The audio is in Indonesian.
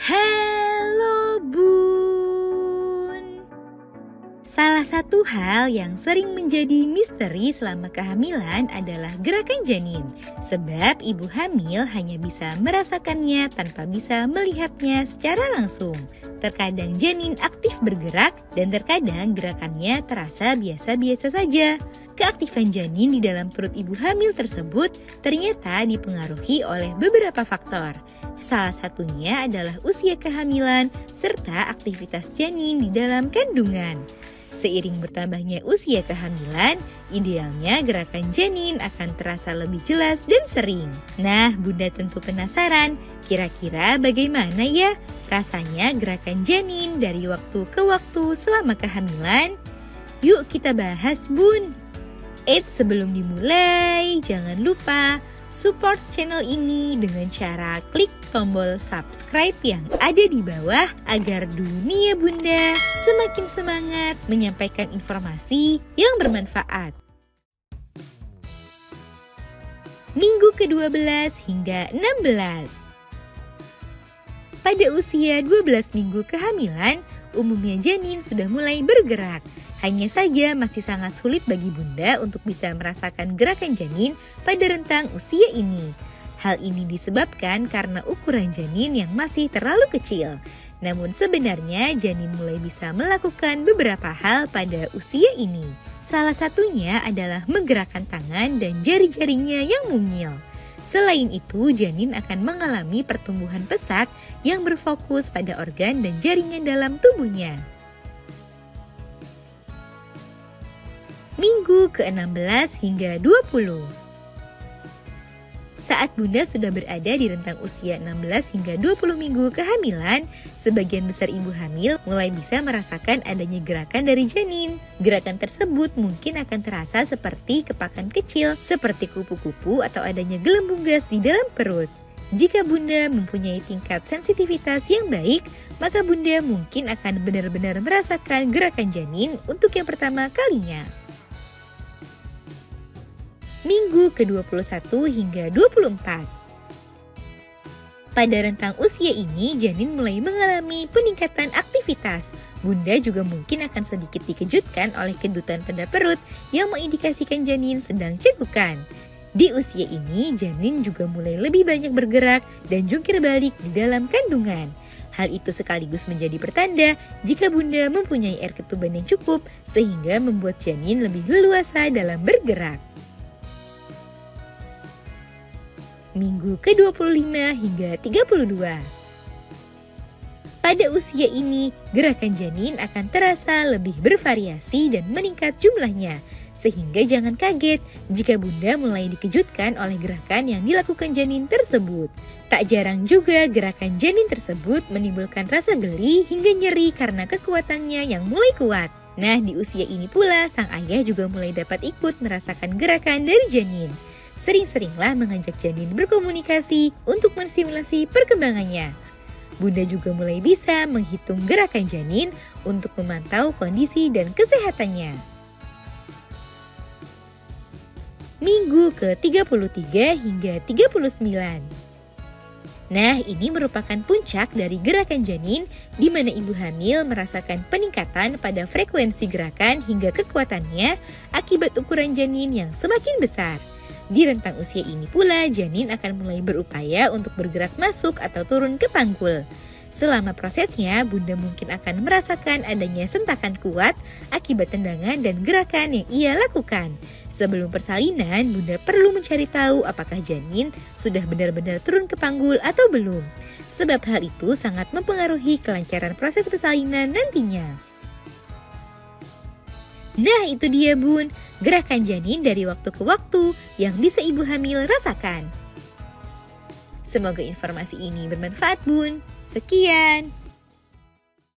Halo Bun. Salah satu hal yang sering menjadi misteri selama kehamilan adalah gerakan janin. Sebab ibu hamil hanya bisa merasakannya tanpa bisa melihatnya secara langsung. Terkadang janin aktif bergerak dan terkadang gerakannya terasa biasa-biasa saja. Keaktifan janin di dalam perut ibu hamil tersebut ternyata dipengaruhi oleh beberapa faktor. Salah satunya adalah usia kehamilan serta aktivitas janin di dalam kandungan. Seiring bertambahnya usia kehamilan, idealnya gerakan janin akan terasa lebih jelas dan sering. Nah, Bunda tentu penasaran, kira-kira bagaimana ya rasanya gerakan janin dari waktu ke waktu selama kehamilan? Yuk kita bahas, Bun! Sebelum dimulai, jangan lupa support channel ini dengan cara klik tombol subscribe yang ada di bawah agar dunia Bunda semakin semangat menyampaikan informasi yang bermanfaat. Minggu ke-12 hingga 16. Pada usia 12 minggu kehamilan, umumnya janin sudah mulai bergerak. Hanya saja masih sangat sulit bagi Bunda untuk bisa merasakan gerakan janin pada rentang usia ini. Hal ini disebabkan karena ukuran janin yang masih terlalu kecil. Namun sebenarnya janin mulai bisa melakukan beberapa hal pada usia ini. Salah satunya adalah menggerakkan tangan dan jari-jarinya yang mungil. Selain itu, janin akan mengalami pertumbuhan pesat yang berfokus pada organ dan jaringan dalam tubuhnya. Minggu ke-16 hingga 20. Saat Bunda sudah berada di rentang usia 16 hingga 20 minggu kehamilan, sebagian besar ibu hamil mulai bisa merasakan adanya gerakan dari janin. Gerakan tersebut mungkin akan terasa seperti kepakan kecil, seperti kupu-kupu atau adanya gelembung gas di dalam perut. Jika Bunda mempunyai tingkat sensitivitas yang baik, maka Bunda mungkin akan benar-benar merasakan gerakan janin untuk yang pertama kalinya. Minggu ke-21 hingga 24. Pada rentang usia ini, janin mulai mengalami peningkatan aktivitas. Bunda juga mungkin akan sedikit dikejutkan oleh kedutan pada perut yang mengindikasikan janin sedang cegukan. Di usia ini, janin juga mulai lebih banyak bergerak dan jungkir balik di dalam kandungan. Hal itu sekaligus menjadi pertanda jika Bunda mempunyai air ketuban yang cukup sehingga membuat janin lebih leluasa dalam bergerak. Minggu ke-25 hingga 32. Pada usia ini, gerakan janin akan terasa lebih bervariasi dan meningkat jumlahnya. Sehingga jangan kaget jika Bunda mulai dikejutkan oleh gerakan yang dilakukan janin tersebut. Tak jarang juga gerakan janin tersebut menimbulkan rasa geli hingga nyeri karena kekuatannya yang mulai kuat. Nah, di usia ini pula sang ayah juga mulai dapat ikut merasakan gerakan dari janin. Sering-seringlah mengajak janin berkomunikasi untuk menstimulasi perkembangannya. Bunda juga mulai bisa menghitung gerakan janin untuk memantau kondisi dan kesehatannya. Minggu ke-33 hingga 39. Nah, ini merupakan puncak dari gerakan janin di mana ibu hamil merasakan peningkatan pada frekuensi gerakan hingga kekuatannya akibat ukuran janin yang semakin besar. Di rentang usia ini pula, janin akan mulai berupaya untuk bergerak masuk atau turun ke panggul. Selama prosesnya, Bunda mungkin akan merasakan adanya sentakan kuat akibat tendangan dan gerakan yang ia lakukan. Sebelum persalinan, Bunda perlu mencari tahu apakah janin sudah benar-benar turun ke panggul atau belum. Sebab hal itu sangat mempengaruhi kelancaran proses persalinan nantinya. Nah, itu dia Bun, gerakan janin dari waktu ke waktu yang bisa ibu hamil rasakan. Semoga informasi ini bermanfaat Bun. Sekian.